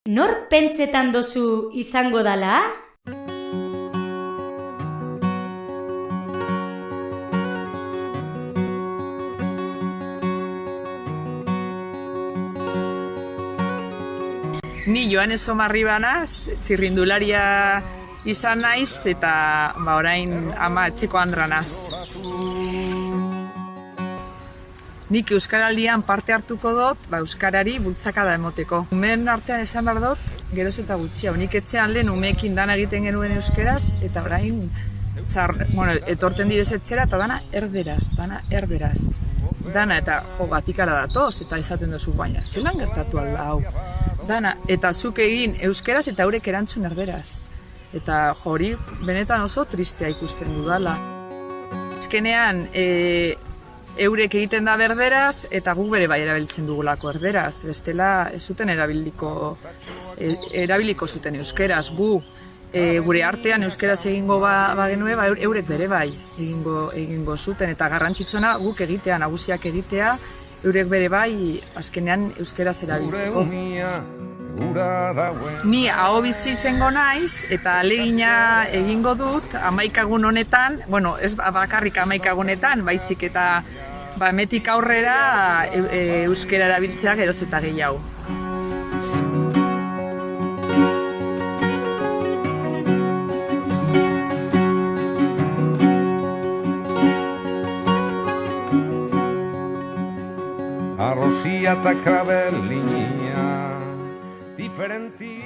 Nor pentsetan dozu izango dala? Ni Joanes Omarriba naz, txirrindularia izan naiz eta orain ama etxeko andra naz. Nik Euskaraldian parte hartuko dut, Euskarari bultzakada emoteko. Umeen artean esan behar dut, geroz eta gutxia. Nik etxean lehen umeekin dana egiten genuen euskeraz, eta orain etorten direz etxera eta dana erderaz. Dana eta batikara datoz eta izaten duzu baina. Zelan gertatu alda hau? Dana, eta zuk egin euskeraz eta eurek erantzun erderaz. Eta hori benetan oso tristea ikusten dudala. Azkenean, eurek egiten da berderaz eta guk bere bai erabiltzen dugulako erderaz. Bestela ez zuten erabiliko zuten euskeraz. Gure artean euskeraz egingo bagenue, eurek bere bai egingo zuten. Eta garrantzitsuena guk egitea, nagusiak egitea, eurek bere bai azkenean euskeraz erabiltzeko. Ni ahobizi izango naiz eta ahalegina egingo dut 11 egun honetan, ez bakarrik 11 egunetan, baizik eta hemetik aurrera euskera erabiltzea geroz eta gehiago. Arrosia eta krabelinia diferenti